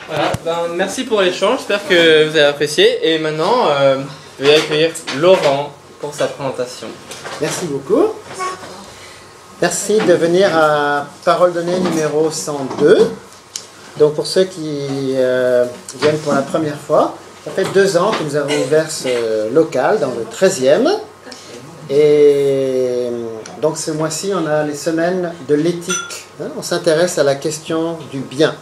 Voilà, merci pour l'échange, j'espère que vous avez apprécié. Et maintenant, je vais accueillir Laurent pour sa présentation. Merci beaucoup. Merci de venir à Parole donnée numéro 102. Donc pour ceux qui viennent pour la première fois, ça fait 2 ans que nous avons ouvert ce local dans le 13e. Et donc ce mois-ci, on a les semaines de l'éthique. On s'intéresse à la question du bien.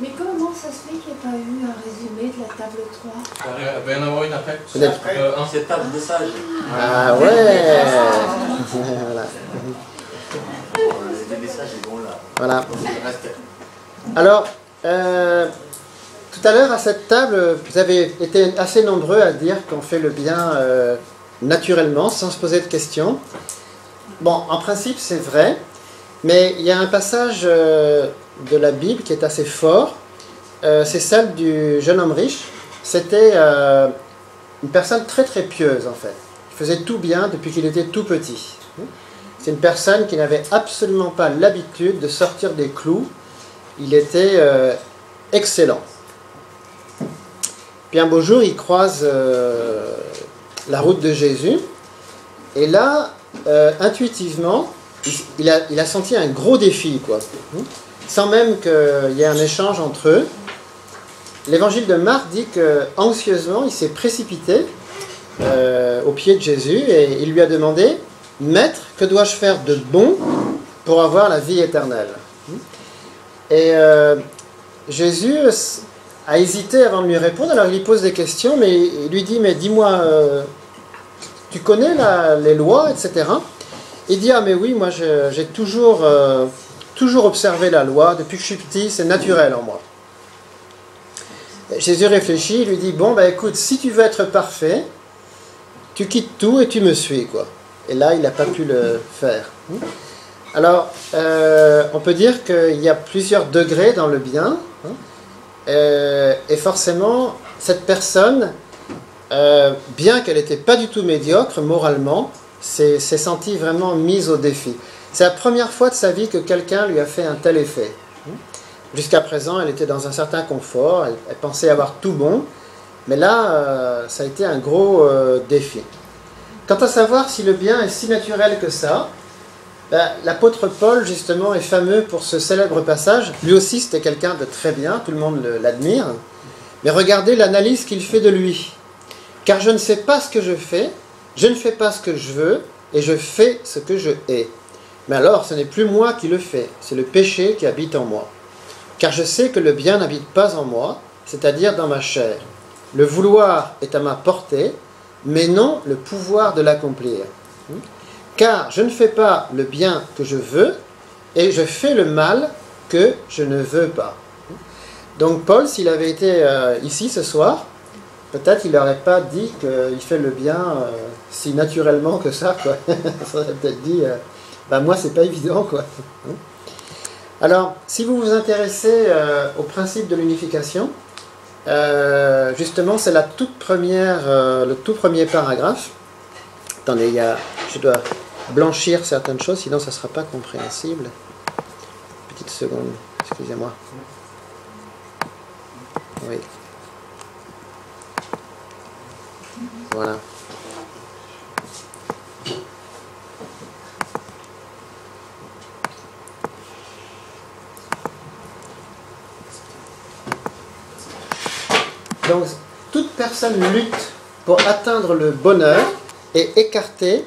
Mais comment ça se fait qu'il n'y ait pas eu un résumé de la table 3? Il va y en avoir une après. C'est table de sage. Ah ouais. Voilà. Les messages ils vont là. Voilà. Alors, tout à l'heure à cette table, vous avez été assez nombreux à dire qu'on fait le bien naturellement, sans se poser de questions. Bon, en principe c'est vrai, mais il y a un passage de la Bible qui est assez fort. C'est celle du jeune homme riche. C'était une personne très très pieuse en fait. Il faisait tout bien depuis qu'il était tout petit. C'est une personne qui n'avait absolument pas l'habitude de sortir des clous. Il était excellent. Puis un beau jour, il croise la route de Jésus. Et là, intuitivement, il a senti un gros défi, quoi. Sans même qu'il y ait un échange entre eux. L'évangile de Marc dit qu'anxieusement, il s'est précipité au pied de Jésus et il lui a demandé: Maître, que dois-je faire de bon pour avoir la vie éternelle? Et Jésus a hésité avant de lui répondre. Alors il lui pose des questions, mais il lui dit: mais dis-moi, tu connais les lois, etc. Il dit: ah mais oui, moi j'ai toujours observé la loi, depuis que je suis petit, c'est naturel en moi. Jésus réfléchit, il lui dit: bon, bah écoute, si tu veux être parfait, tu quittes tout et tu me suis, quoi. Et là, il n'a pas pu le faire. Alors, on peut dire qu'il y a plusieurs degrés dans le bien. Et forcément, cette personne, bien qu'elle n'était pas du tout médiocre moralement, s'est sentie vraiment mise au défi. C'est la première fois de sa vie que quelqu'un lui a fait un tel effet. Jusqu'à présent, elle était dans un certain confort, elle pensait avoir tout bon, mais là, ça a été un gros défi. Quant à savoir si le bien est si naturel que ça, l'apôtre Paul, justement, est fameux pour ce célèbre passage. Lui aussi, c'était quelqu'un de très bien, tout le monde l'admire. Mais regardez l'analyse qu'il fait de lui. Car je ne sais pas ce que je fais, je ne fais pas ce que je veux, et je fais ce que je hais. Mais alors, ce n'est plus moi qui le fais, c'est le péché qui habite en moi. Car je sais que le bien n'habite pas en moi, c'est-à-dire dans ma chair. Le vouloir est à ma portée, mais non le pouvoir de l'accomplir. Car je ne fais pas le bien que je veux, et je fais le mal que je ne veux pas. Donc Paul, s'il avait été ici ce soir, peut-être il n'aurait pas dit qu'il fait le bien si naturellement que ça, quoi. Ça aurait peut-être dit, moi c'est pas évident, quoi. Alors, si vous vous intéressez au principe de l'unification, justement, c'est le tout premier paragraphe. Attendez, je dois blanchir certaines choses, sinon ça ne sera pas compréhensible. Petite seconde, excusez-moi. Oui. Voilà. Donc, toute personne lutte pour atteindre le bonheur et écarter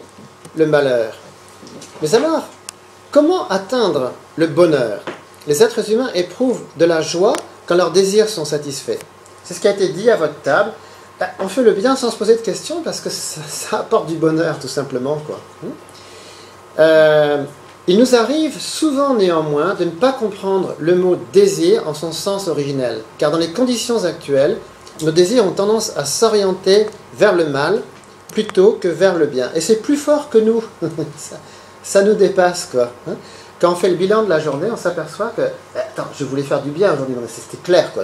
le malheur. Mais alors, comment atteindre le bonheur? Les êtres humains éprouvent de la joie quand leurs désirs sont satisfaits. C'est ce qui a été dit à votre table. On fait le bien sans se poser de questions parce que ça apporte du bonheur, tout simplement, quoi. Il nous arrive souvent néanmoins de ne pas comprendre le mot désir en son sens originel, car dans les conditions actuelles, nos désirs ont tendance à s'orienter vers le mal plutôt que vers le bien. Et c'est plus fort que nous. ça nous dépasse, quoi. Quand on fait le bilan de la journée, on s'aperçoit que attends, je voulais faire du bien aujourd'hui, c'était clair, quoi.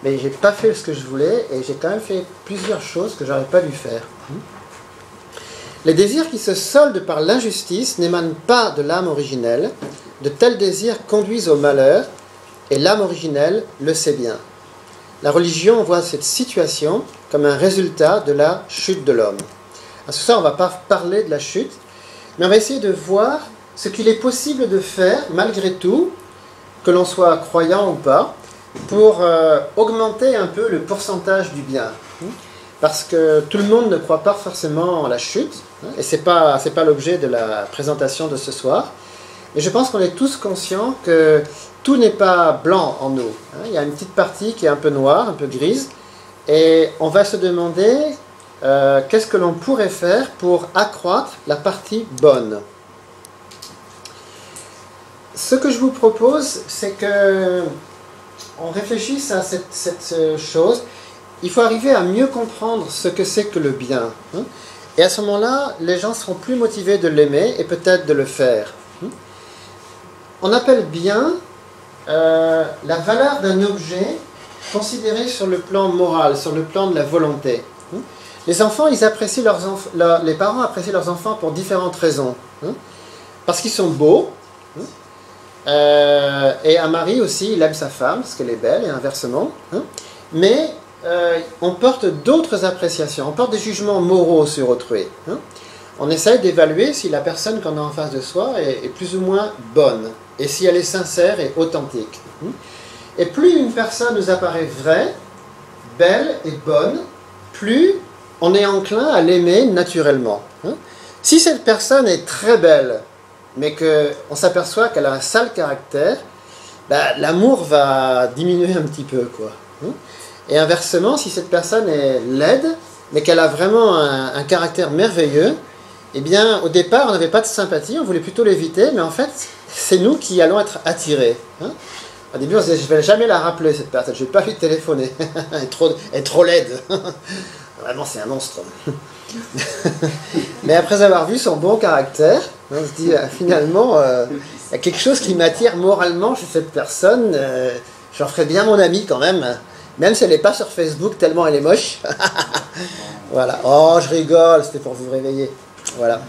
Mais j'ai pas fait ce que je voulais et j'ai quand même fait plusieurs choses que j'aurais pas dû faire. Les désirs qui se soldent par l'injustice n'émanent pas de l'âme originelle, de tels désirs conduisent au malheur, et l'âme originelle le sait bien. La religion voit cette situation comme un résultat de la chute de l'homme. À ce soir, on ne va pas parler de la chute, mais on va essayer de voir ce qu'il est possible de faire, malgré tout, que l'on soit croyant ou pas, pour augmenter un peu le pourcentage du bien. Parce que tout le monde ne croit pas forcément en la chute, et ce n'est pas l'objet de la présentation de ce soir. Mais je pense qu'on est tous conscients que tout n'est pas blanc en nous. Il y a une petite partie qui est un peu noire, un peu grise, et on va se demander qu'est-ce que l'on pourrait faire pour accroître la partie bonne. Ce que je vous propose, c'est que on réfléchisse à cette chose. Il faut arriver à mieux comprendre ce que c'est que le bien. Et à ce moment-là, les gens seront plus motivés de l'aimer et peut-être de le faire. On appelle bien la valeur d'un objet considéré sur le plan moral, sur le plan de la volonté. Les enfants, ils apprécient les parents apprécient leurs enfants pour différentes raisons. Parce qu'ils sont beaux. Et un mari aussi, il aime sa femme parce qu'elle est belle et inversement. Mais on porte d'autres appréciations, on porte des jugements moraux sur autrui. On essaye d'évaluer si la personne qu'on a en face de soi est plus ou moins bonne et si elle est sincère et authentique. Et plus une personne nous apparaît vraie, belle et bonne, plus on est enclin à l'aimer naturellement. Si cette personne est très belle, mais qu'on s'aperçoit qu'elle a un sale caractère, l'amour va diminuer un petit peu, quoi. Et inversement, si cette personne est laide, mais qu'elle a vraiment un caractère merveilleux, eh bien, au départ, on n'avait pas de sympathie, on voulait plutôt l'éviter, mais en fait, c'est nous qui allons être attirés. Au début, on se disait, je ne vais jamais la rappeler, cette personne, je ne vais pas lui téléphoner. Elle est trop laide. Vraiment, c'est un monstre. Mais après avoir vu son bon caractère, on se dit, finalement, il y a quelque chose qui m'attire moralement chez cette personne. J'en ferais bien mon ami quand même si elle n'est pas sur Facebook tellement elle est moche. Voilà. Oh, je rigole, c'était pour vous réveiller. Voilà.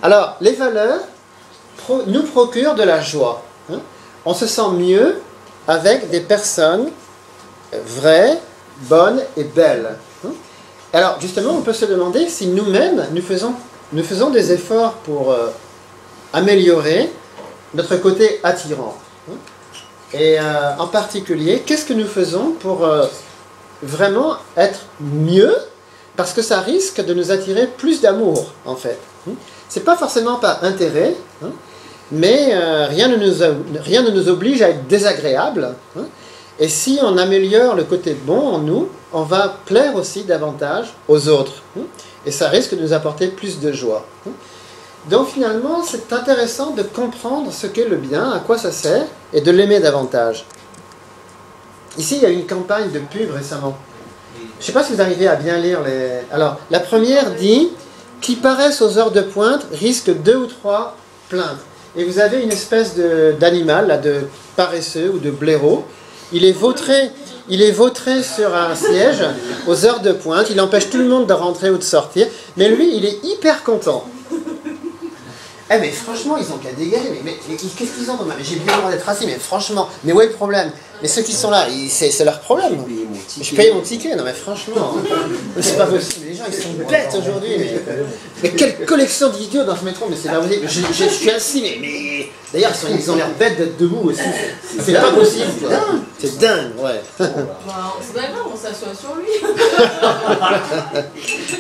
Alors, les valeurs nous procurent de la joie. On se sent mieux avec des personnes vraies, bonnes et belles. Alors, justement, on peut se demander si nous-mêmes, nous faisons des efforts pour améliorer notre côté attirant. Et en particulier, qu'est-ce que nous faisons pour vraiment être mieux? Parce que ça risque de nous attirer plus d'amour, en fait. C'est pas forcément par intérêt, mais rien ne nous oblige à être désagréable. Et si on améliore le côté bon en nous, on va plaire aussi davantage aux autres. Et ça risque de nous apporter plus de joie. Donc finalement, c'est intéressant de comprendre ce qu'est le bien, à quoi ça sert, et de l'aimer davantage. Ici, il y a eu une campagne de pub récemment. Je ne sais pas si vous arrivez à bien lire les... Alors, la première dit « Qui paraissent aux heures de pointe risquent 2 ou 3 plaintes ». Et vous avez une espèce d'animal, là, de paresseux ou de blaireau. Il est vautré sur un siège aux heures de pointe. Il empêche tout le monde de rentrer ou de sortir. Mais lui, il est hyper content. Eh mais franchement, ils ont qu'à dégager. Mais qu'est-ce qu'ils ont? Mais j'ai bien le droit d'être assis, mais franchement, mais où est le problème? Mais ceux qui sont là, c'est leur problème. Je paye mon ticket, non mais franchement, c'est pas possible. Les gens, ils sont bêtes aujourd'hui. Mais quelle collection d'idiots dans ce métro, mais c'est pas possible. Je suis assis, mais d'ailleurs, ils ont l'air bêtes d'être debout aussi. C'est pas possible. C'est dingue, ouais. C'est d'accord, on s'assoit sur lui.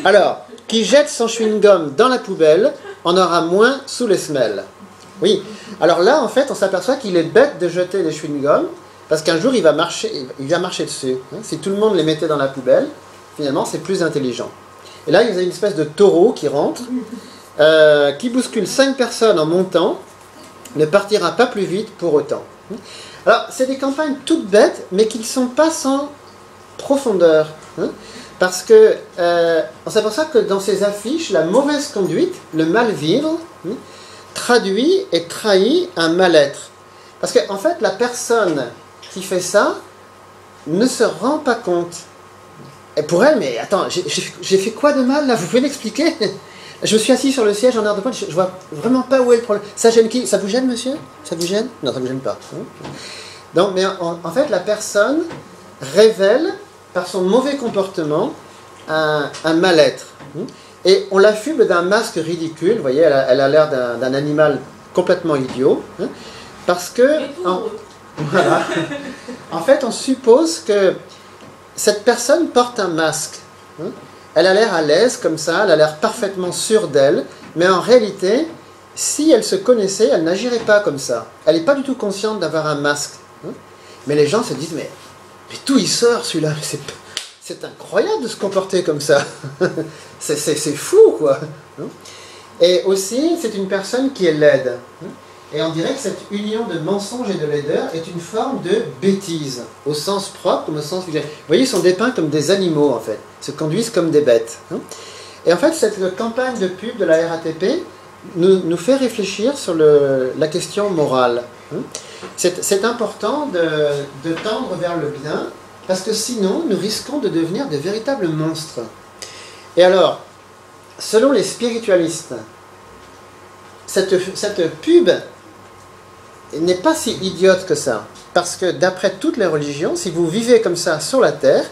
Alors, qui jette son chewing-gum dans la poubelle en aura moins sous les semelles. Oui. Alors là, en fait, on s'aperçoit qu'il est bête de jeter les chewing-gums parce qu'un jour, il va marcher dessus. Si tout le monde les mettait dans la poubelle, finalement, c'est plus intelligent. Et là, il y a une espèce de taureau qui rentre, qui bouscule 5 personnes en montant, ne partira pas plus vite pour autant. Alors, c'est des campagnes toutes bêtes, mais qui ne sont pas sans profondeur. Parce que on s'aperçoit que dans ces affiches, la mauvaise conduite, le mal vivre, traduit et trahit un mal-être. Parce qu'en fait, la personne qui fait ça ne se rend pas compte. Et pour elle, mais attends, j'ai fait quoi de mal là? Vous pouvez m'expliquer? Je me suis assis sur le siège en heure de pointe, je vois vraiment pas où est le problème. Ça gêne qui? Ça vous gêne, monsieur? Ça vous gêne? Non, ça vous gêne pas. Donc, mais en fait, la personne révèle, par son mauvais comportement, un mal-être. Et on l'affuble d'un masque ridicule, vous voyez, elle a l'air d'un animal complètement idiot, parce que, voilà, en fait, on suppose que cette personne porte un masque. Elle a l'air à l'aise comme ça, elle a l'air parfaitement sûre d'elle, mais en réalité, si elle se connaissait, elle n'agirait pas comme ça. Elle n'est pas du tout consciente d'avoir un masque. Mais les gens se disent, mais d'où il sort celui-là? C'est incroyable de se comporter comme ça. C'est fou, quoi. Et aussi, c'est une personne qui est laide. Et on dirait que cette union de mensonge et de laideur est une forme de bêtise, au sens propre comme au sens figuré. Vous voyez, ils sont dépeints comme des animaux, en fait. Ils se conduisent comme des bêtes. Et en fait, cette campagne de pub de la RATP nous fait réfléchir sur la question morale. C'est important de tendre vers le bien, parce que sinon, nous risquons de devenir de véritables monstres. Et alors, selon les spiritualistes, cette pub n'est pas si idiote que ça. Parce que d'après toutes les religions, si vous vivez comme ça sur la terre,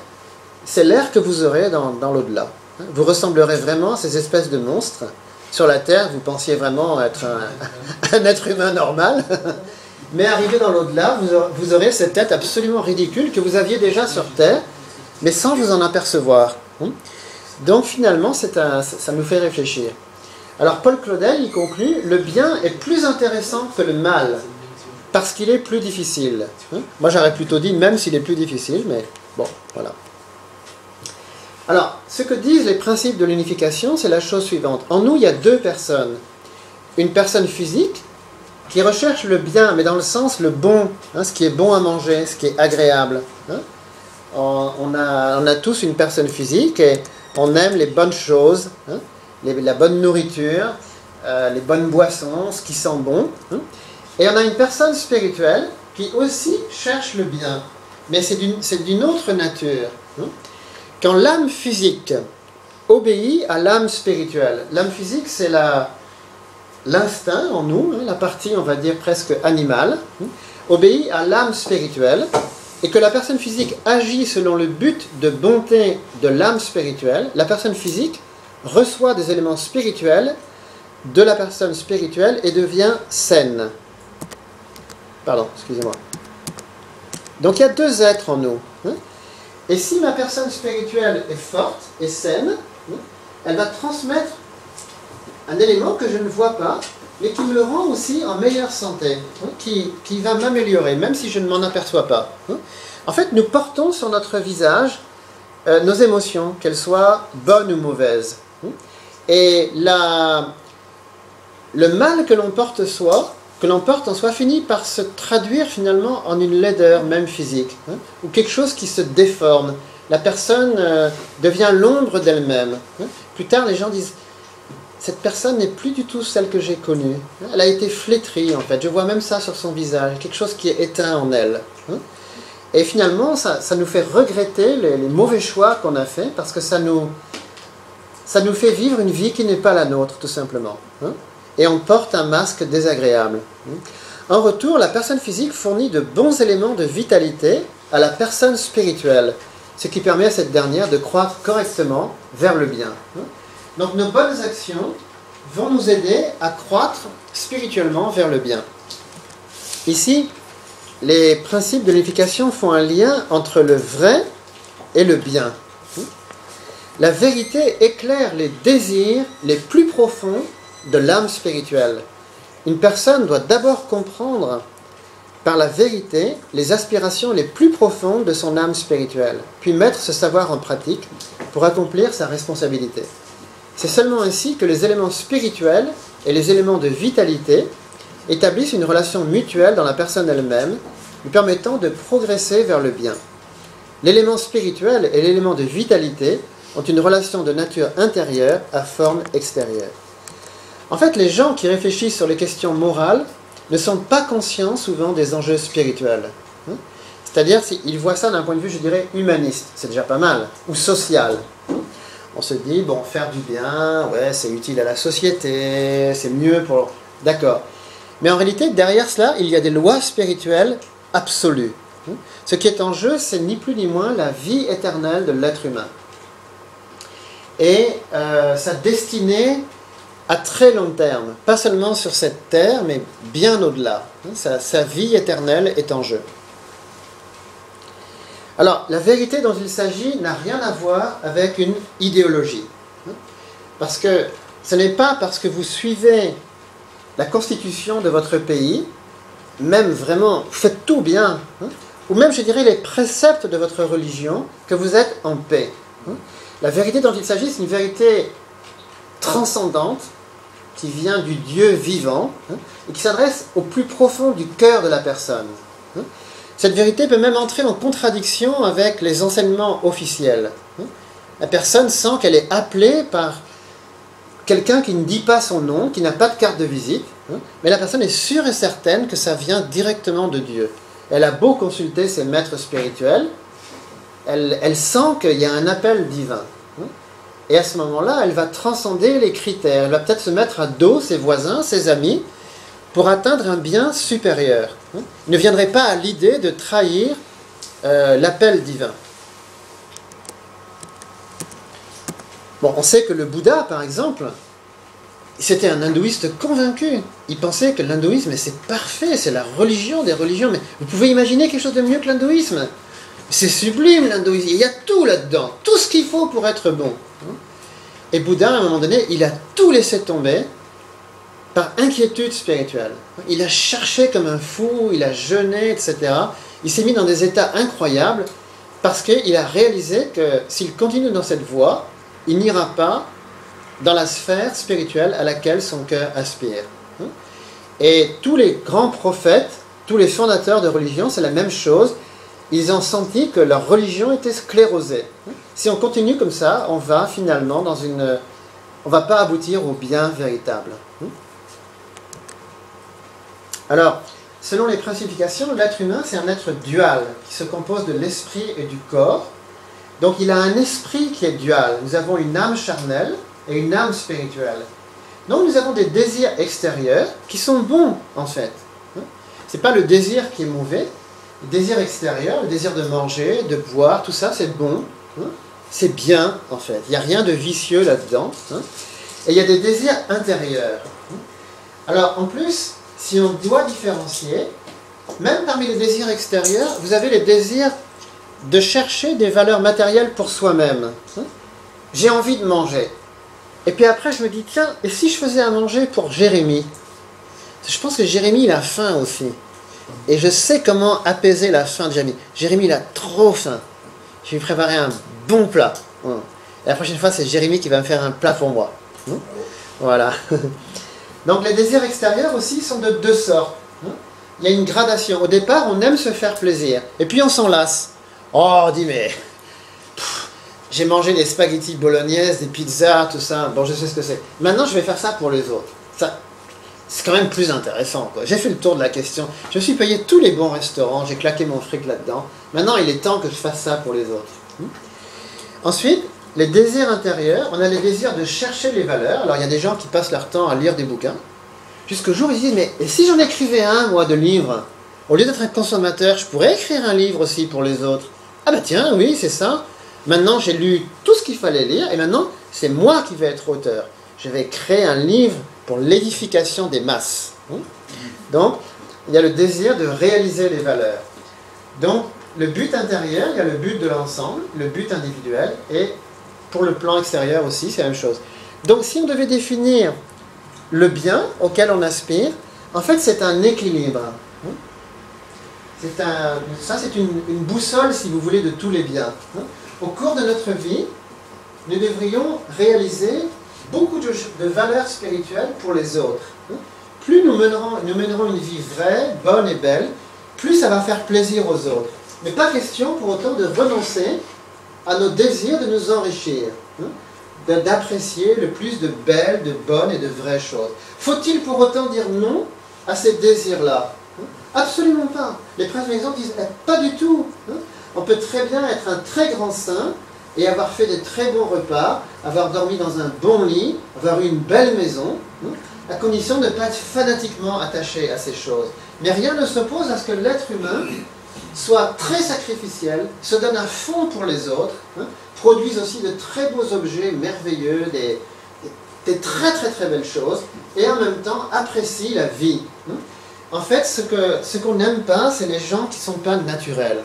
c'est l'air que vous aurez dans l'au-delà. Vous ressemblerez vraiment à ces espèces de monstres. Sur la terre, vous pensiez vraiment être un être humain normal. Mais arrivé dans l'au-delà, vous aurez cette tête absolument ridicule que vous aviez déjà sur terre, mais sans vous en apercevoir. Donc finalement, ça nous fait réfléchir. Alors Paul Claudel, il conclut, le bien est plus intéressant que le mal, parce qu'il est plus difficile. Moi j'aurais plutôt dit même s'il est plus difficile, mais bon, voilà. Alors, ce que disent les principes de l'unification, c'est la chose suivante. En nous, il y a deux personnes. Une personne physique, qui recherche le bien, mais dans le sens le bon, ce qui est bon à manger, ce qui est agréable. On a tous une personne physique et on aime les bonnes choses, la bonne nourriture, les bonnes boissons, ce qui sent bon. Et on a une personne spirituelle qui aussi cherche le bien, mais c'est d'une autre nature. Quand l'âme physique obéit à l'âme spirituelle, l'âme physique c'est l'instinct en nous, la partie on va dire presque animale, obéit à l'âme spirituelle, et que la personne physique agit selon le but de bonté de l'âme spirituelle, la personne physique reçoit des éléments spirituels de la personne spirituelle et devient saine. Pardon, excusez-moi. Donc il y a deux êtres en nous. Et si ma personne spirituelle est forte et saine, elle va transmettre un élément que je ne vois pas, mais qui me le rend aussi en meilleure santé, qui va m'améliorer, même si je ne m'en aperçois pas. En fait, nous portons sur notre visage nos émotions, qu'elles soient bonnes ou mauvaises. Et le mal que l'on porte en soi finit par se traduire finalement en une laideur, même physique, ou quelque chose qui se déforme. La personne devient l'ombre d'elle-même. Plus tard, les gens disent « Cette personne n'est plus du tout celle que j'ai connue. Elle a été flétrie, en fait. Je vois même ça sur son visage, quelque chose qui est éteint en elle. » Et finalement, ça nous fait regretter les mauvais choix qu'on a faits, parce que ça nous fait vivre une vie qui n'est pas la nôtre, tout simplement. Et on porte un masque désagréable. En retour, la personne physique fournit de bons éléments de vitalité à la personne spirituelle, ce qui permet à cette dernière de croître correctement vers le bien. Donc nos bonnes actions vont nous aider à croître spirituellement vers le bien. Ici, les principes de l'unification font un lien entre le vrai et le bien. La vérité éclaire les désirs les plus profonds de l'âme spirituelle. Une personne doit d'abord comprendre par la vérité les aspirations les plus profondes de son âme spirituelle, puis mettre ce savoir en pratique pour accomplir sa responsabilité. C'est seulement ainsi que les éléments spirituels et les éléments de vitalité établissent une relation mutuelle dans la personne elle-même, lui permettant de progresser vers le bien. L'élément spirituel et l'élément de vitalité ont une relation de nature intérieure à forme extérieure. En fait, les gens qui réfléchissent sur les questions morales ne sont pas conscients souvent des enjeux spirituels. C'est-à-dire, ils voient ça d'un point de vue, je dirais, humaniste, c'est déjà pas mal, ou social. On se dit, bon, faire du bien, ouais, c'est utile à la société, c'est mieux pour... D'accord. Mais en réalité, derrière cela, il y a des lois spirituelles absolues. Ce qui est en jeu, c'est ni plus ni moins la vie éternelle de l'être humain. Et sa destinée à très long terme, pas seulement sur cette terre, mais bien au-delà. Sa vie éternelle est en jeu. Alors, la vérité dont il s'agit n'a rien à voir avec une idéologie. Parce que ce n'est pas parce que vous suivez la constitution de votre pays, même vraiment, vous faites tout bien, ou même, je dirais, les préceptes de votre religion, que vous êtes en paix. La vérité dont il s'agit, c'est une vérité transcendante, qui vient du Dieu vivant, et qui s'adresse au plus profond du cœur de la personne. Cette vérité peut même entrer en contradiction avec les enseignements officiels. La personne sent qu'elle est appelée par quelqu'un qui ne dit pas son nom, qui n'a pas de carte de visite, mais la personne est sûre et certaine que ça vient directement de Dieu. Elle a beau consulter ses maîtres spirituels, elle sent qu'il y a un appel divin. Et à ce moment-là, elle va transcender les critères. Elle va peut-être se mettre à dos ses voisins, ses amis, pour atteindre un bien supérieur. Il ne viendrait pas à l'idée de trahir l'appel divin. Bon, on sait que le Bouddha, par exemple, c'était un hindouiste convaincu. Il pensait que l'hindouisme, c'est parfait, c'est la religion des religions. Mais vous pouvez imaginer quelque chose de mieux que l'hindouisme? C'est sublime l'hindouisme, il y a tout là-dedans, tout ce qu'il faut pour être bon. Et Bouddha, à un moment donné, il a tout laissé tomber par inquiétude spirituelle. Il a cherché comme un fou, il a jeûné, etc. Il s'est mis dans des états incroyables parce qu'il a réalisé que s'il continue dans cette voie, il n'ira pas dans la sphère spirituelle à laquelle son cœur aspire. Et tous les grands prophètes, tous les fondateurs de religion, c'est la même chose. Ils ont senti que leur religion était sclérosée. Si on continue comme ça, on va finalement dans une... On ne va pas aboutir au bien véritable. Alors, selon les princifications, l'être humain, c'est un être dual, qui se compose de l'esprit et du corps. Donc, il a un esprit qui est dual. Nous avons une âme charnelle et une âme spirituelle. Donc, nous avons des désirs extérieurs qui sont bons, en fait. Ce n'est pas le désir qui est mauvais. Le désir extérieur, le désir de manger, de boire, tout ça, c'est bon. C'est bien, en fait. Il n'y a rien de vicieux là-dedans. Et il y a des désirs intérieurs. Alors, en plus, si on doit différencier, même parmi les désirs extérieurs, vous avez les désirs de chercher des valeurs matérielles pour soi-même. J'ai envie de manger. Et puis après, je me dis, tiens, et si je faisais à manger pour Jérémie? Je pense que Jérémie, il a faim aussi. Et je sais comment apaiser la faim de Jérémie. Jérémie, il a trop faim. Je vais lui préparer un bon plat. Et la prochaine fois, c'est Jérémie qui va me faire un plat pour moi. Voilà. Donc les désirs extérieurs aussi sont de deux sortes. Il y a une gradation. Au départ, on aime se faire plaisir. Et puis on s'en lasse. Oh, on dit, mais... j'ai mangé des spaghettis bolognaises, des pizzas, tout ça. Bon, je sais ce que c'est. Maintenant, je vais faire ça pour les autres. Ça... c'est quand même plus intéressant, quoi. J'ai fait le tour de la question. Je me suis payé tous les bons restaurants, j'ai claqué mon fric là-dedans. Maintenant, il est temps que je fasse ça pour les autres. Ensuite, les désirs intérieurs, on a les désirs de chercher les valeurs. Alors, il y a des gens qui passent leur temps à lire des bouquins. Jusqu'au jour où ils disent, mais et si j'en écrivais un, moi, de livres? Au lieu d'être un consommateur, je pourrais écrire un livre aussi pour les autres. Ah bah tiens, oui, c'est ça. Maintenant, j'ai lu tout ce qu'il fallait lire, et maintenant, c'est moi qui vais être auteur. Je vais créer un livre pour l'édification des masses. Donc, il y a le désir de réaliser les valeurs. Donc, le but intérieur, il y a le but de l'ensemble, le but individuel, et pour le plan extérieur aussi, c'est la même chose. Donc, si on devait définir le bien auquel on aspire, en fait, c'est un équilibre. Ça, c'est une boussole, si vous voulez, de tous les biens. Au cours de notre vie, nous devrions réaliser beaucoup de valeurs spirituelles pour les autres. Plus nous mènerons une vie vraie, bonne et belle, plus ça va faire plaisir aux autres. Mais pas question pour autant de renoncer à nos désirs de nous enrichir, d'apprécier le plus de belles, de bonnes et de vraies choses. Faut-il pour autant dire non à ces désirs-là? Absolument pas. Les princes, par exemple, disent pas du tout. On peut très bien être un très grand saint et avoir fait des très bons repas, avoir dormi dans un bon lit, avoir eu une belle maison, à condition de ne pas être fanatiquement attaché à ces choses. Mais rien ne s'oppose à ce que l'être humain soit très sacrificiel, se donne à fond pour les autres, produise aussi de très beaux objets merveilleux, des très très très belles choses, et en même temps apprécie la vie. En fait, ce qu'on n'aime pas, c'est les gens qui ne sont pas naturels.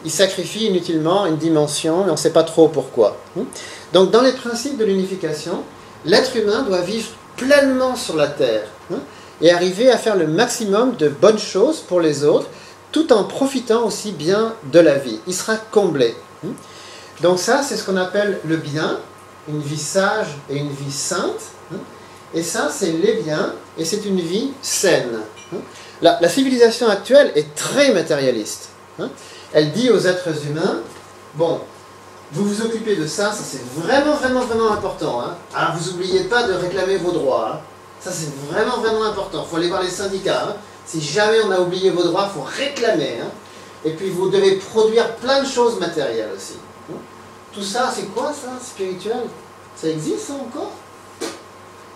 Ils sacrifient inutilement une dimension, mais on ne sait pas trop pourquoi. Donc dans les principes de l'unification, l'être humain doit vivre pleinement sur la terre, et arriver à faire le maximum de bonnes choses pour les autres, tout en profitant aussi bien de la vie. Il sera comblé. Donc ça, c'est ce qu'on appelle le bien, une vie sage et une vie sainte. Et ça, c'est les biens, et c'est une vie saine. La civilisation actuelle est très matérialiste. Elle dit aux êtres humains, bon, vous vous occupez de ça, ça c'est vraiment, vraiment, vraiment important. Alors vous n'oubliez pas de réclamer vos droits. Ça c'est vraiment, vraiment important. Il faut aller voir les syndicats. Si jamais on a oublié vos droits, il faut réclamer. Et puis vous devez produire plein de choses matérielles aussi. Tout ça, c'est quoi ça, spirituel? Ça existe ça encore?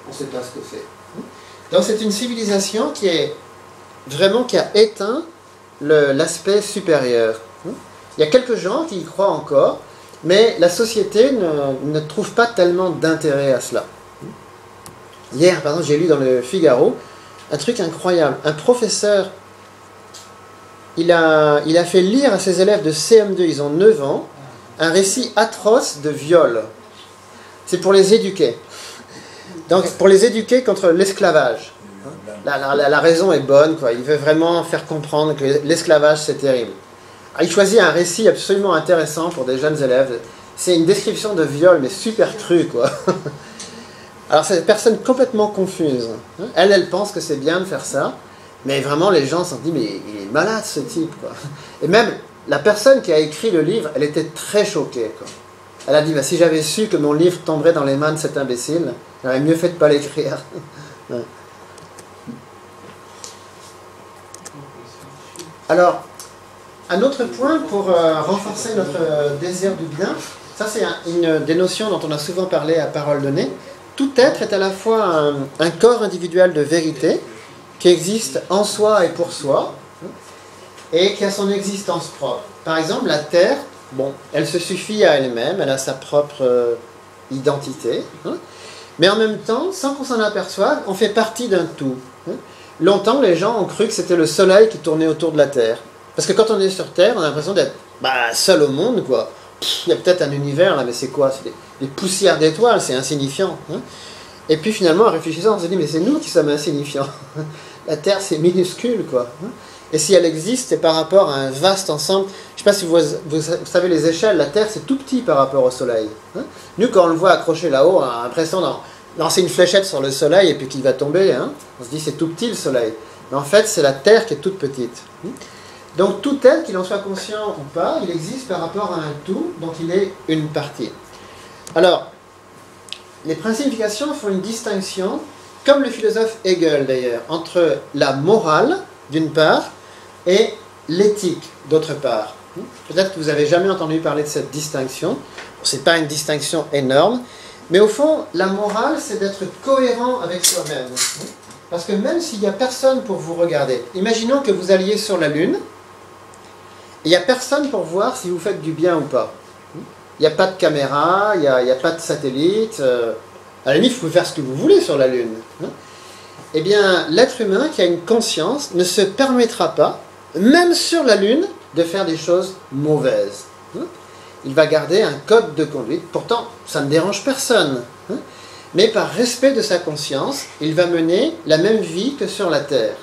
On ne sait pas ce que c'est. Donc c'est une civilisation qui a éteint l'aspect supérieur. Il y a quelques gens qui y croient encore, mais la société ne trouve pas tellement d'intérêt à cela. Hier, par exemple, j'ai lu dans le Figaro un truc incroyable. Un professeur, il a fait lire à ses élèves de CM2, ils ont 9 ans, un récit atroce de viol. C'est pour les éduquer. Donc, pour les éduquer contre l'esclavage. La raison est bonne, quoi. Il veut vraiment faire comprendre que l'esclavage, c'est terrible. Alors, il choisit un récit absolument intéressant pour des jeunes élèves. C'est une description de viol, mais super crue, quoi. Alors, c'est une personne complètement confuse. Elle pense que c'est bien de faire ça, mais vraiment, les gens se sont dit, mais il est malade, ce type, quoi. Et même, la personne qui a écrit le livre, elle était très choquée, quoi. Elle a dit, bah, si j'avais su que mon livre tomberait dans les mains de cet imbécile, j'aurais mieux fait de ne pas l'écrire. Alors, un autre point pour renforcer notre désir du bien, ça c'est une des notions dont on a souvent parlé à Parole donnée. Tout être est à la fois un corps individuel de vérité qui existe en soi et pour soi et qui a son existence propre. Par exemple, la Terre, bon, elle se suffit à elle-même, elle a sa propre identité, mais en même temps, sans qu'on s'en aperçoive, on fait partie d'un tout. Longtemps, les gens ont cru que c'était le soleil qui tournait autour de la Terre. Parce que quand on est sur Terre, on a l'impression d'être seul au monde, quoi. Il y a peut-être un univers, là, mais c'est quoi? C'est des poussières d'étoiles, c'est insignifiant. Et puis finalement, en réfléchissant, on se dit, mais c'est nous qui sommes insignifiants. La Terre, c'est minuscule, quoi. Et si elle existe, c'est par rapport à un vaste ensemble. Je ne sais pas si vous savez les échelles, la Terre, c'est tout petit par rapport au Soleil. Nous, quand on le voit accroché là-haut, on a l'impression d'en lancer une fléchette sur le Soleil et puis qu'il va tomber. On se dit, c'est tout petit le Soleil. Mais en fait, c'est la Terre qui est toute petite. Donc, tout être, qu'il en soit conscient ou pas, il existe par rapport à un tout, dont il est une partie. Alors, les principifications font une distinction, comme le philosophe Hegel d'ailleurs, entre la morale, d'une part, et l'éthique, d'autre part. Peut-être que vous n'avez jamais entendu parler de cette distinction. Ce n'est pas une distinction énorme, mais au fond, la morale, c'est d'être cohérent avec soi-même. Parce que même s'il n'y a personne pour vous regarder, imaginons que vous alliez sur la Lune, il n'y a personne pour voir si vous faites du bien ou pas. Il n'y a pas de caméra, il n'y a pas de satellite. À la limite, vous pouvez faire ce que vous voulez sur la Lune. Eh bien, l'être humain qui a une conscience ne se permettra pas, même sur la Lune, de faire des choses mauvaises. Il va garder un code de conduite. Pourtant, ça ne dérange personne. Mais par respect de sa conscience, il va mener la même vie que sur la Terre.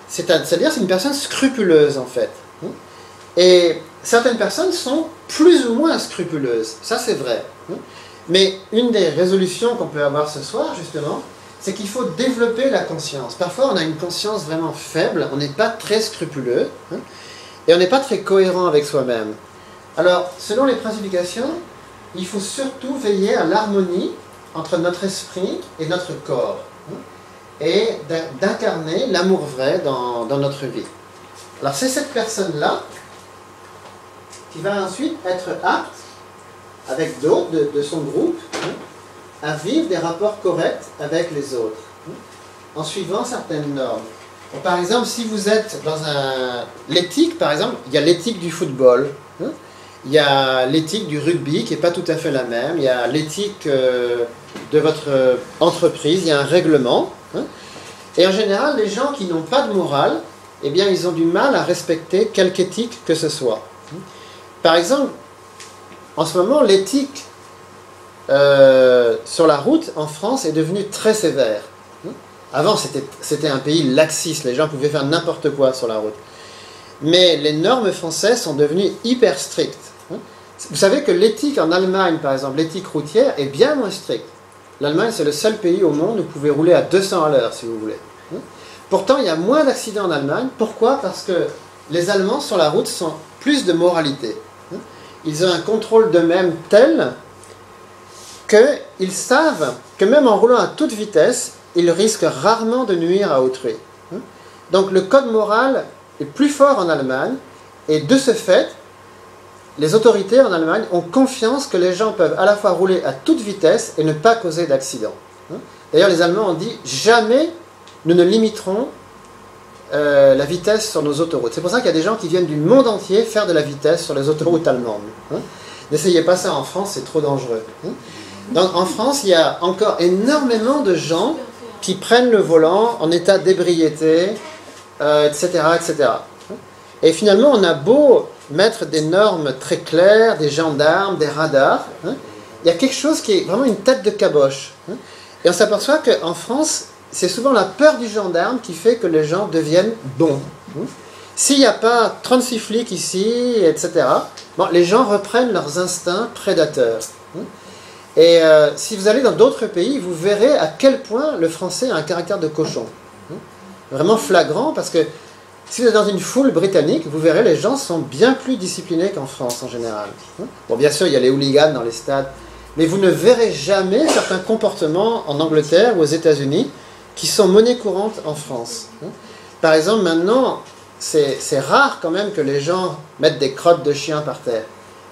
C'est-à-dire, c'est une personne scrupuleuse, en fait. Et certaines personnes sont plus ou moins scrupuleuses. Ça, c'est vrai. Mais une des résolutions qu'on peut avoir ce soir, justement, c'est qu'il faut développer la conscience. Parfois, on a une conscience vraiment faible, on n'est pas très scrupuleux, et on n'est pas très cohérent avec soi-même. Alors, selon les principifications, il faut surtout veiller à l'harmonie entre notre esprit et notre corps, et d'incarner l'amour vrai dans notre vie. Alors, c'est cette personne-là qui va ensuite être apte avec d'autres de son groupe, à vivre des rapports corrects avec les autres, en suivant certaines normes. Bon, par exemple, si vous êtes dans l'éthique, par exemple, il y a l'éthique du football, il y a l'éthique du rugby qui n'est pas tout à fait la même, il y a l'éthique de votre entreprise, il y a un règlement. Et en général, les gens qui n'ont pas de morale, eh bien, ils ont du mal à respecter quelque éthique que ce soit. Par exemple, en ce moment, l'éthique sur la route en France est devenue très sévère. Avant, c'était un pays laxiste, les gens pouvaient faire n'importe quoi sur la route. Mais les normes françaises sont devenues hyper strictes. Vous savez que l'éthique en Allemagne, par exemple, l'éthique routière est bien moins stricte. L'Allemagne, c'est le seul pays au monde où vous pouvez rouler à 200 à l'heure, si vous voulez. Pourtant, il y a moins d'accidents en Allemagne. Pourquoi? Parce que les Allemands, sur la route, sont plus de moralité. Ils ont un contrôle d'eux-mêmes tel qu'ils savent que même en roulant à toute vitesse, ils risquent rarement de nuire à autrui. Donc le code moral est plus fort en Allemagne, et de ce fait, les autorités en Allemagne ont confiance que les gens peuvent à la fois rouler à toute vitesse et ne pas causer d'accident. D'ailleurs, les Allemands ont dit jamais nous ne limiterons la vitesse sur nos autoroutes. C'est pour ça qu'il y a des gens qui viennent du monde entier faire de la vitesse sur les autoroutes allemandes. N'essayez pas ça en France, c'est trop dangereux. Donc en France, il y a encore énormément de gens qui prennent le volant en état d'ébriété, etc., etc. Et finalement, on a beau mettre des normes très claires, des gendarmes, des radars, il y a quelque chose qui est vraiment une tête de caboche. Et on s'aperçoit qu'en France, c'est souvent la peur du gendarme qui fait que les gens deviennent bons. S'il n'y a pas 36 flics ici, etc., bon, les gens reprennent leurs instincts prédateurs. Et si vous allez dans d'autres pays, vous verrez à quel point le français a un caractère de cochon. Vraiment flagrant, parce que si vous êtes dans une foule britannique, vous verrez les gens sont bien plus disciplinés qu'en France en général. Bon, bien sûr, il y a les hooligans dans les stades, mais vous ne verrez jamais certains comportements en Angleterre ou aux États-Unis qui sont monnaie courante en France. Par exemple, maintenant, c'est rare quand même que les gens mettent des crottes de chiens par terre.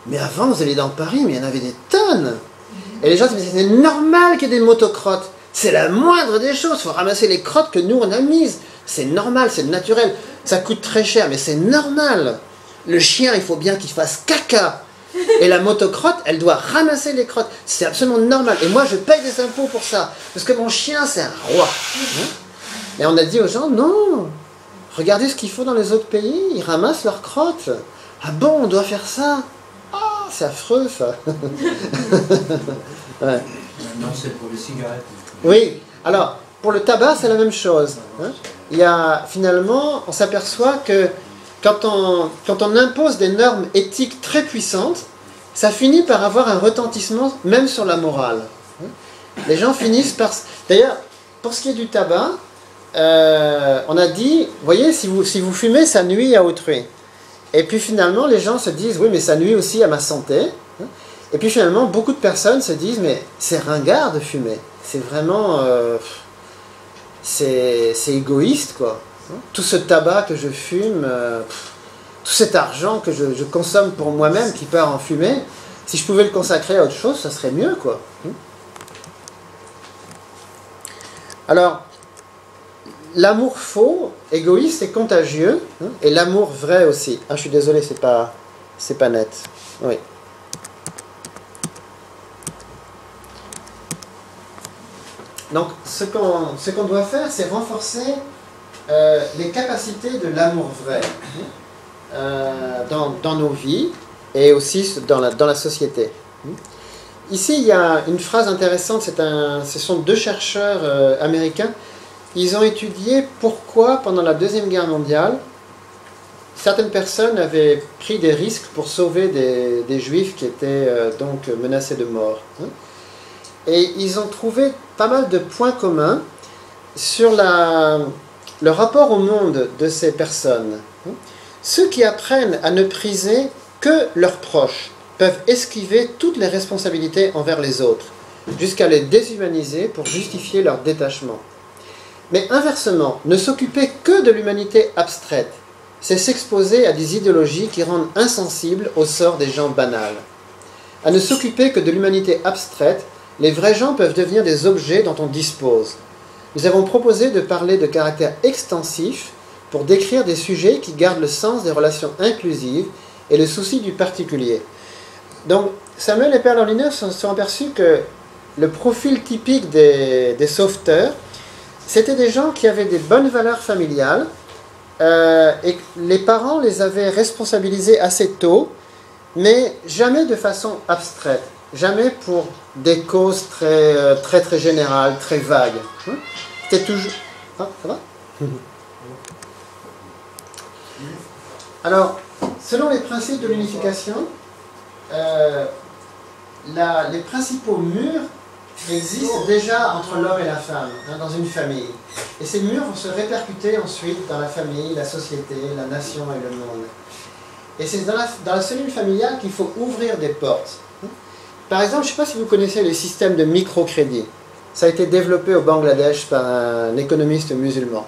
Mais avant, vous alliez dans Paris, mais il y en avait des tonnes. Et les gens se disaient, c'est normal qu'il y ait des motocrottes. C'est la moindre des choses. Il faut ramasser les crottes que nous, on a mises. C'est normal, c'est naturel. Ça coûte très cher, mais c'est normal. Le chien, il faut bien qu'il fasse caca. Et la motocrotte, elle doit ramasser les crottes. C'est absolument normal. Et moi, je paye des impôts pour ça. Parce que mon chien, c'est un roi. Et on a dit aux gens, non. Regardez ce qu'il faut dans les autres pays. Ils ramassent leurs crottes. Ah bon, on doit faire ça? Ah, c'est affreux, ça. Ouais. Maintenant, c'est pour les cigarettes. Oui. Alors, pour le tabac, c'est la même chose. Il y a, finalement, on s'aperçoit que quand on impose des normes éthiques très puissantes, ça finit par avoir un retentissement même sur la morale. Les gens finissent par... D'ailleurs, pour ce qui est du tabac, on a dit, vous voyez, si vous fumez, ça nuit à autrui. Et puis finalement, les gens se disent, oui, mais ça nuit aussi à ma santé. Et puis finalement, beaucoup de personnes se disent, mais c'est ringard de fumer. C'est vraiment... c'est égoïste, quoi. Tout ce tabac que je fume, tout cet argent que je consomme pour moi-même qui part en fumée, si je pouvais le consacrer à autre chose, ça serait mieux, quoi. Alors, l'amour faux, égoïste et contagieux, et l'amour vrai aussi. Ah, je suis désolé, c'est pas net. Oui. Donc, ce qu'on doit faire, c'est renforcer les capacités de l'amour vrai dans nos vies et aussi dans la société. Ici, il y a une phrase intéressante, ce sont deux chercheurs américains. Ils ont étudié pourquoi, pendant la Deuxième Guerre mondiale, certaines personnes avaient pris des risques pour sauver des Juifs qui étaient donc menacés de mort. Et ils ont trouvé pas mal de points communs sur le rapport au monde de ces personnes. Ceux qui apprennent à ne priser que leurs proches peuvent esquiver toutes les responsabilités envers les autres, jusqu'à les déshumaniser pour justifier leur détachement. Mais inversement, ne s'occuper que de l'humanité abstraite, c'est s'exposer à des idéologies qui rendent insensibles au sort des gens banals. à ne s'occuper que de l'humanité abstraite, les vrais gens peuvent devenir des objets dont on dispose. Nous avons proposé de parler de caractère extensif pour décrire des sujets qui gardent le sens des relations inclusives et le souci du particulier. Donc, Samuel et Perle Orliner se sont aperçus que le profil typique des sauveteurs, c'était des gens qui avaient des bonnes valeurs familiales et les parents les avaient responsabilisés assez tôt, mais jamais de façon abstraite, jamais pour des causes très générales, très vagues. C'était toujours... Ah, ça va? Alors, selon les principes de l'unification, les principaux murs existent déjà entre l'homme et la femme, dans une famille. Et ces murs vont se répercuter ensuite dans la famille, la société, la nation et le monde. Et c'est dans la cellule familiale qu'il faut ouvrir des portes. Par exemple, je ne sais pas si vous connaissez les systèmes de microcrédit. Ça a été développé au Bangladesh par un économiste musulman.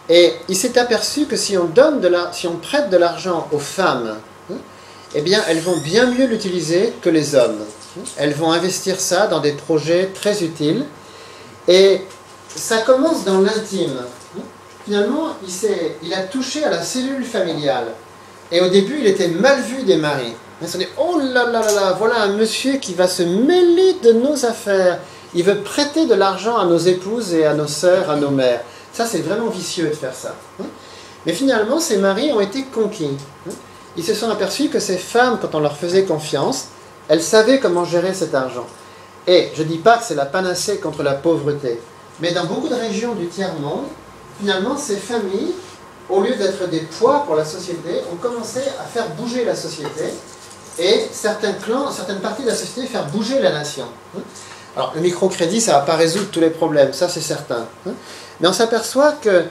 Et il s'est aperçu que si on prête de l'argent aux femmes, eh bien, elles vont bien mieux l'utiliser que les hommes. Elles vont investir ça dans des projets très utiles. Et ça commence dans l'intime. Finalement, il a touché à la cellule familiale. Et au début, il était mal vu des maris. Ils se sont dit, oh là là là là, voilà un monsieur qui va se mêler de nos affaires. Il veut prêter de l'argent à nos épouses et à nos sœurs, à nos mères. Ça, c'est vraiment vicieux de faire ça. Mais finalement, ces maris ont été conquis. Ils se sont aperçus que ces femmes, quand on leur faisait confiance, elles savaient comment gérer cet argent. Et je ne dis pas que c'est la panacée contre la pauvreté, mais dans beaucoup de régions du tiers-monde, finalement, ces familles, au lieu d'être des poids pour la société, ont commencé à faire bouger la société et certains clans, certaines parties de la société faire bouger la nation. Alors, le microcrédit, ça ne va pas résoudre tous les problèmes, ça c'est certain. Mais on s'aperçoit que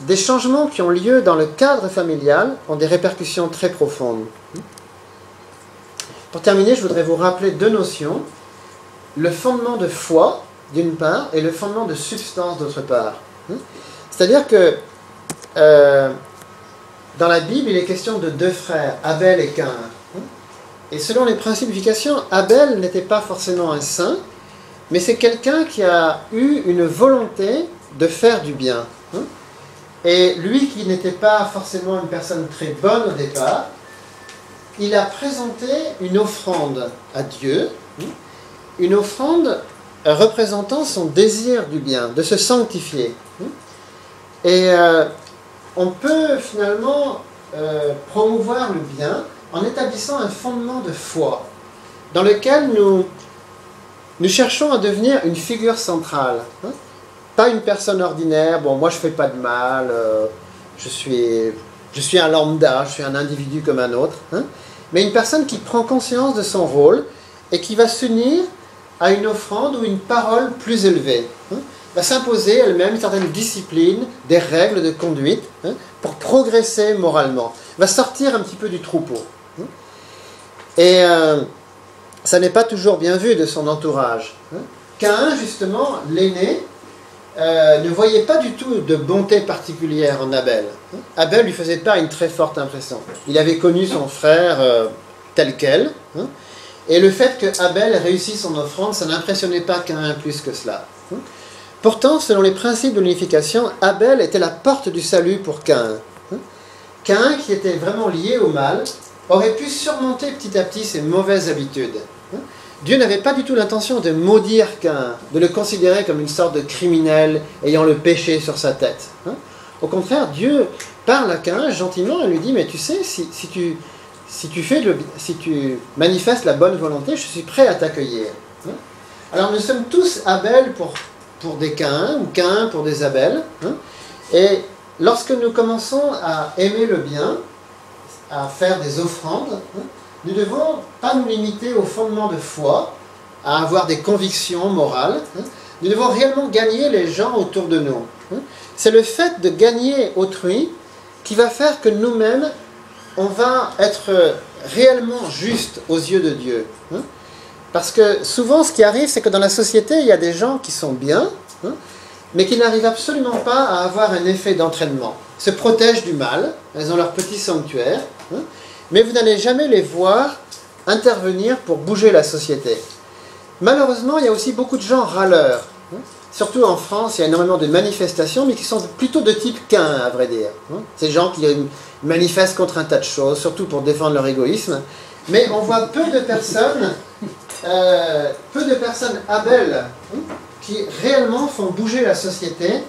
des changements qui ont lieu dans le cadre familial ont des répercussions très profondes. Pour terminer, je voudrais vous rappeler deux notions. Le fondement de foi, d'une part, et le fondement de substance, d'autre part. C'est-à-dire que dans la Bible, il est question de deux frères, Abel et Caïn. Et selon les principes d'éducation, Abel n'était pas forcément un saint, mais c'est quelqu'un qui a eu une volonté de faire du bien. Et lui qui n'était pas forcément une personne très bonne au départ, il a présenté une offrande à Dieu, une offrande représentant son désir du bien, de se sanctifier. Et on peut finalement promouvoir le bien en établissant un fondement de foi, dans lequel nous cherchons à devenir une figure centrale. Pas une personne ordinaire, bon moi je fais pas de mal, je suis un lambda, je suis un individu comme un autre, mais une personne qui prend conscience de son rôle et qui va s'unir à une offrande ou une parole plus élevée, va s'imposer elle-même une certaine discipline, des règles de conduite pour progresser moralement, va sortir un petit peu du troupeau. Et ça n'est pas toujours bien vu de son entourage. Caïn, justement, l'aîné, ne voyait pas du tout de bonté particulière en Abel. Abel lui faisait pas une très forte impression. Il avait connu son frère tel quel, et le fait que Abel réussisse son offrande, ça n'impressionnait pas Caïn plus que cela. Pourtant, selon les principes de l'unification, Abel était la porte du salut pour Caïn. Caïn, qui était vraiment lié au mal, aurait pu surmonter petit à petit ses mauvaises habitudes. Dieu n'avait pas du tout l'intention de maudire Caïn, de le considérer comme une sorte de criminel ayant le péché sur sa tête. Au contraire, Dieu parle à Caïn gentiment et lui dit, mais tu sais, si tu manifestes la bonne volonté, je suis prêt à t'accueillir. Alors nous sommes tous Abel pour des Caïn, ou Caïn pour des Abel. Et lorsque nous commençons à aimer le bien, à faire des offrandes, nous ne devons pas nous limiter au fondement de foi, à avoir des convictions morales. Nous devons réellement gagner les gens autour de nous. C'est le fait de gagner autrui qui va faire que nous-mêmes, on va être réellement juste aux yeux de Dieu. Parce que souvent, ce qui arrive, c'est que dans la société, il y a des gens qui sont bien, mais qui n'arrivent absolument pas à avoir un effet d'entraînement. Ils se protègent du mal, elles ont leur petit sanctuaire, mais vous n'allez jamais les voir intervenir pour bouger la société. Malheureusement, il y a aussi beaucoup de gens râleurs. Surtout en France, il y a énormément de manifestations, mais qui sont plutôt de type Caïn, à vrai dire. Ces gens qui manifestent contre un tas de choses, surtout pour défendre leur égoïsme. Mais on voit peu de personnes habelles, qui réellement font bouger la société,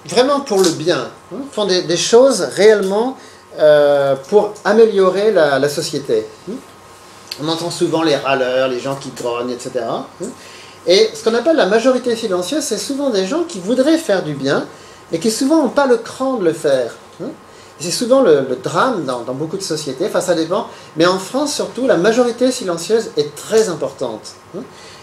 vraiment pour le bien, font des choses réellement pour améliorer la société. On entend souvent les râleurs, les gens qui grognent, etc. Et ce qu'on appelle la majorité silencieuse, c'est souvent des gens qui voudraient faire du bien, mais qui souvent n'ont pas le cran de le faire. C'est souvent le drame dans beaucoup de sociétés, enfin ça dépend, mais en France surtout, la majorité silencieuse est très importante.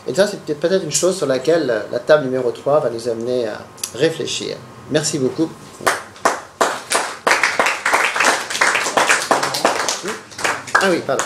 Et ça, c'est peut-être une chose sur laquelle la table numéro 3 va nous amener à réfléchir. Merci beaucoup. Ah oui, pardon.